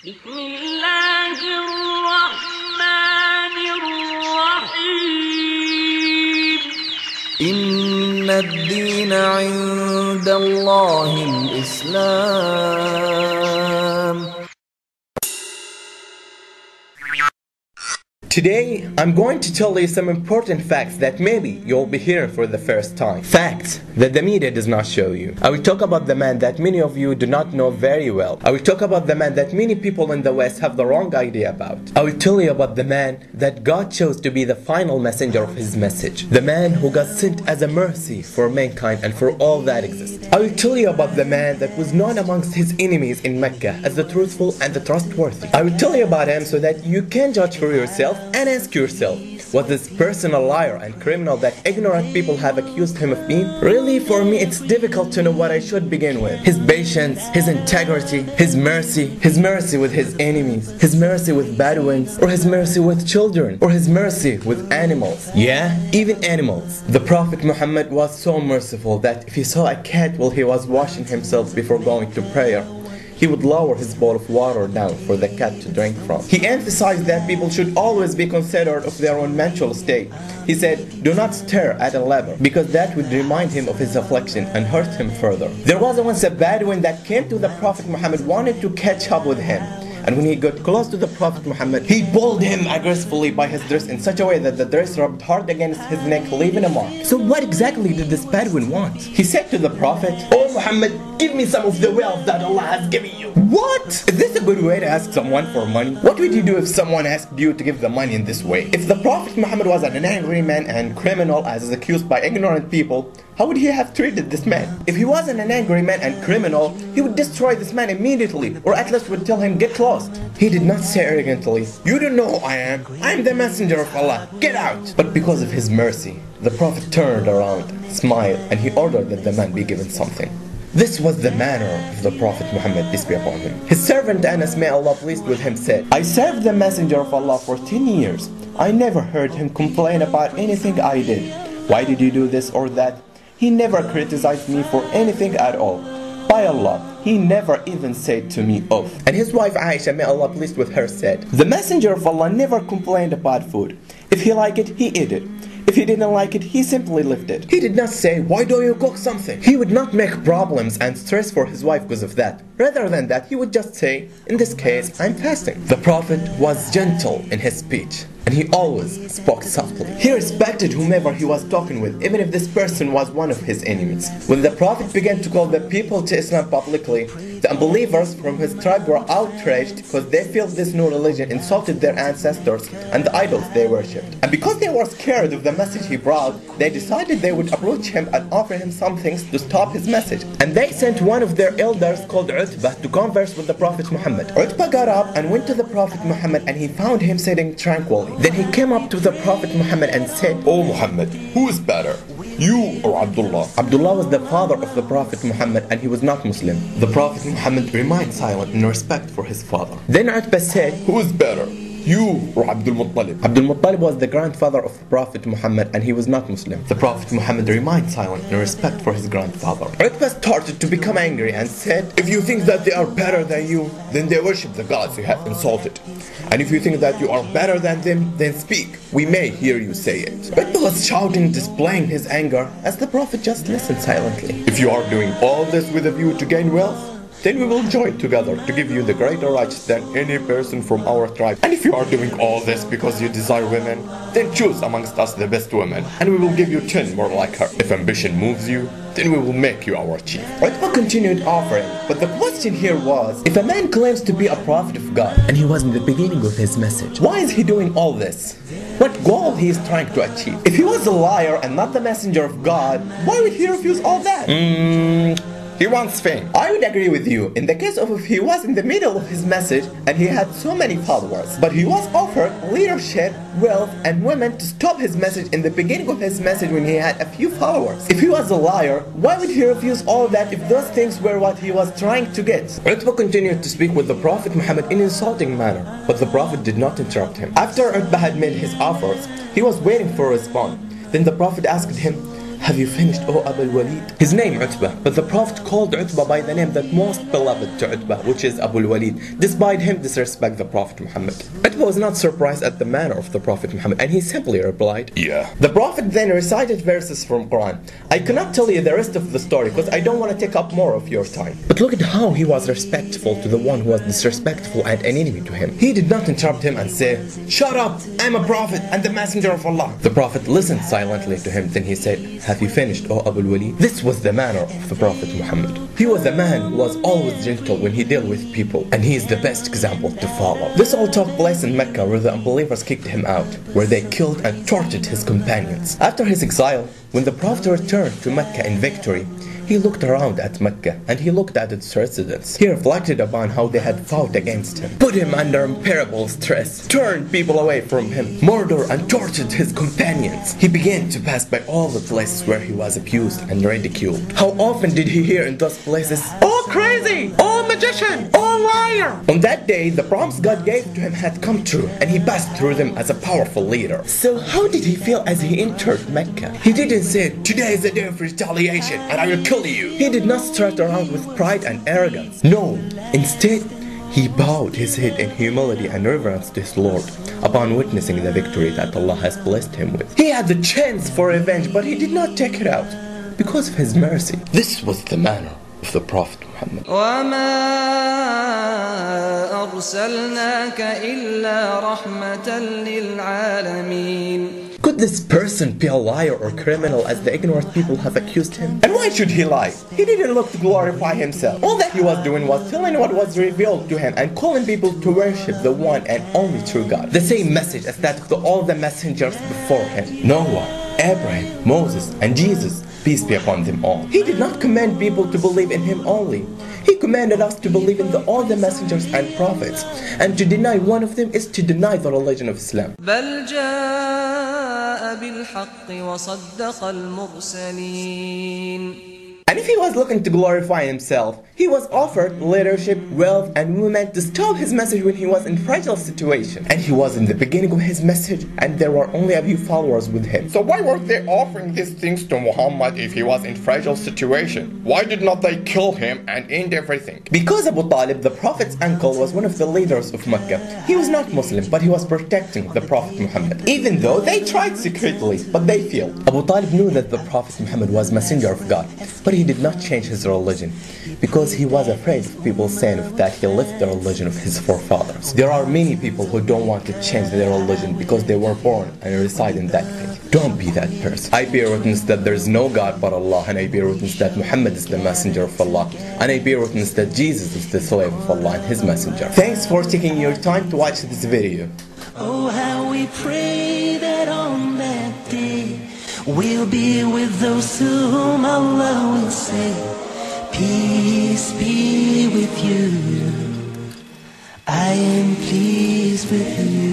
بسم الله الرحمن الرحيم إن الدين عند الله الإسلام. Today, I'm going to tell you some important facts that maybe you'll be hearing for the first time. Facts that the media does not show you. I will talk about the man that many of you do not know very well. I will talk about the man that many people in the West have the wrong idea about. I will tell you about the man that God chose to be the final messenger of his message. The man who got sent as a mercy for mankind and for all that exists. I will tell you about the man that was known amongst his enemies in Mecca as the truthful and the trustworthy. I will tell you about him so that you can judge for yourself and ask yourself, was this person a liar and criminal that ignorant people have accused him of being? Really, for me, it's difficult to know what I should begin with. His patience, his integrity, his mercy with his enemies, his mercy with Bedouins, or his mercy with children, or his mercy with animals. Yeah, even animals. The Prophet Muhammad was so merciful that if he saw a cat while he was washing himself before going to prayer, he would lower his bowl of water down for the cat to drink from. He emphasized that people should always be considerate of their own mental state. He said, do not stare at a leper, because that would remind him of his affliction and hurt him further. There was once a Bedouin that came to the Prophet Muhammad, wanted to catch up with him. And when he got close to the Prophet Muhammad, he pulled him aggressively by his dress in such a way that the dress rubbed hard against his neck, leaving a mark. So what exactly did this Bedouin want? He said to the Prophet, "Oh Muhammad, give me some of the wealth that Allah has given you." What? Is this a good way to ask someone for money? What would you do if someone asked you to give the money in this way? If the Prophet Muhammad was an angry man and criminal as is accused by ignorant people, how would he have treated this man? If he wasn't an angry man and criminal, he would destroy this man immediately, or at least would tell him, get lost. He did not say arrogantly, you don't know who I am. I am the messenger of Allah. Get out. But because of his mercy, the Prophet turned around, smiled, and he ordered that the man be given something. This was the manner of the Prophet Muhammad, peace be upon him. His servant Anas, may Allah pleased with him, said, I served the messenger of Allah for 10 years. I never heard him complain about anything I did. Why did you do this or that? He never criticized me for anything at all. By Allah, he never even said to me, off. And his wife Aisha, may Allah pleased with her, said, the messenger of Allah never complained about food. If he liked it, he ate it. If he didn't like it, he simply left it. He did not say, why don't you cook something? He would not make problems and stress for his wife because of that. Rather than that, he would just say, in this case, I'm fasting. The Prophet was gentle in his speech, and he always spoke softly. He respected whomever he was talking with, even if this person was one of his enemies. When the Prophet began to call the people to Islam publicly, the unbelievers from his tribe were outraged because they felt this new religion insulted their ancestors and the idols they worshipped. And because they were scared of the message he brought, they decided they would approach him and offer him some things to stop his message. And they sent one of their elders called Utbah to converse with the Prophet Muhammad. Utbah got up and went to the Prophet Muhammad, and he found him sitting tranquilly. Then he came up to the Prophet Muhammad and said, "O Muhammad, who is better, you or Abdullah?" Abdullah was the father of the Prophet Muhammad, and he was not Muslim. The Prophet Muhammad remained silent in respect for his father. Then Utbah said, "Who is better, you or Abdul Muttalib?" Abdul Muttalib was the grandfather of the Prophet Muhammad, and he was not Muslim. The Prophet Muhammad remained silent in respect for his grandfather. Utbah started to become angry and said, "If you think that they are better than you, then they worship the gods you have insulted. And if you think that you are better than them, then speak. We may hear you say it." Utbah was shouting, displaying his anger, as the Prophet just listened silently. "If you are doing all this with a view to gain wealth, then we will join together to give you the greater rights than any person from our tribe. And if you are doing all this because you desire women, then choose amongst us the best women, and we will give you 10 more like her. If ambition moves you, then we will make you our chief." Utbah continued offering, but the question here was, if a man claims to be a prophet of God, and he was in the beginning of his message, why is he doing all this? What goal he is trying to achieve? If he was a liar and not the messenger of God, why would he refuse all that? He wants fame. I would agree with you in the case of if he was in the middle of his message and he had so many followers, but he was offered leadership, wealth, and women to stop his message in the beginning of his message when he had a few followers. If he was a liar, why would he refuse all that if those things were what he was trying to get? Utbah continued to speak with the Prophet Muhammad in an insulting manner, but the Prophet did not interrupt him. After Utbah had made his offers, he was waiting for a response. Then the Prophet asked him, Have you finished, O Abu Walid? His name Utbah, but the Prophet called Utbah by the name that most beloved to Utbah, which is Abu Walid, despite him disrespect the Prophet Muhammad. Utbah was not surprised at the manner of the Prophet Muhammad, and he simply replied, "Yeah." The Prophet then recited verses from Quran. I cannot tell you the rest of the story because I don't want to take up more of your time. But look at how he was respectful to the one who was disrespectful and an enemy to him. He did not interrupt him and say, "Shut up, I'm a prophet and the messenger of Allah." The Prophet listened silently to him. Then he said, "Have you finished, O Abu Walid?" This was the manner of the Prophet Muhammad. He was a man who was always gentle when he dealt with people, and he is the best example to follow. This all took place in Mecca, where the unbelievers kicked him out, where they killed and tortured his companions. After his exile, when the Prophet returned to Mecca in victory, he looked around at Mecca and he looked at its residents. He reflected upon how they had fought against him, put him under unbearable stress, turned people away from him, murdered and tortured his companions. He began to pass by all the places where he was abused and ridiculed. How often did he hear in those places, "Oh crazy! Oh magician! Oh liar!" On that day, the promise God gave to him had come true, and he passed through them as a powerful leader. So how did he feel as he entered Mecca? He didn't say, "Today is a day of retaliation and I will kill you." He did not strut around with pride and arrogance. No, instead, he bowed his head in humility and reverence to his Lord upon witnessing the victory that Allah has blessed him with. He had the chance for revenge, but he did not take it out because of his mercy. This was the manner of the Prophet Muhammad. وما أرسلناك إلا رحمة للعالمين. Could this person be a liar or criminal as the ignorant people have accused him? And why should he lie? He didn't look to glorify himself. All that he was doing was telling what was revealed to him and calling people to worship the one and only true God. The same message as that of all the messengers before him. Noah, Abraham, Moses, and Jesus, peace be upon them all. He did not command people to believe in him only. He commanded us to believe in all the messengers and prophets. And to deny one of them is to deny the religion of Islam. بل جاء بالحق وصدق المرسلين. And if he was looking to glorify himself, he was offered leadership, wealth, and women to stop his message when he was in fragile situation. And he was in the beginning of his message, and there were only a few followers with him. So why were they offering these things to Muhammad if he was in fragile situation? Why did not they kill him and end everything? Because Abu Talib, the Prophet's uncle, was one of the leaders of Mecca. He was not Muslim, but he was protecting the Prophet Muhammad. Even though they tried secretly, but they failed. Abu Talib knew that the Prophet Muhammad was messenger of God, but he did not change his religion because he was afraid of people saying that he left the religion of his forefathers. There are many people who don't want to change their religion because they were born and reside in that faith. Don't be that person. I bear witness that there is no God but Allah, and I bear witness that Muhammad is the messenger of Allah, and I bear witness that Jesus is the slave of Allah and his messenger. Thanks for taking your time to watch this video. Oh, how we pray that on that day we'll be with those to whom Allah will say, peace be with you. I am pleased with you.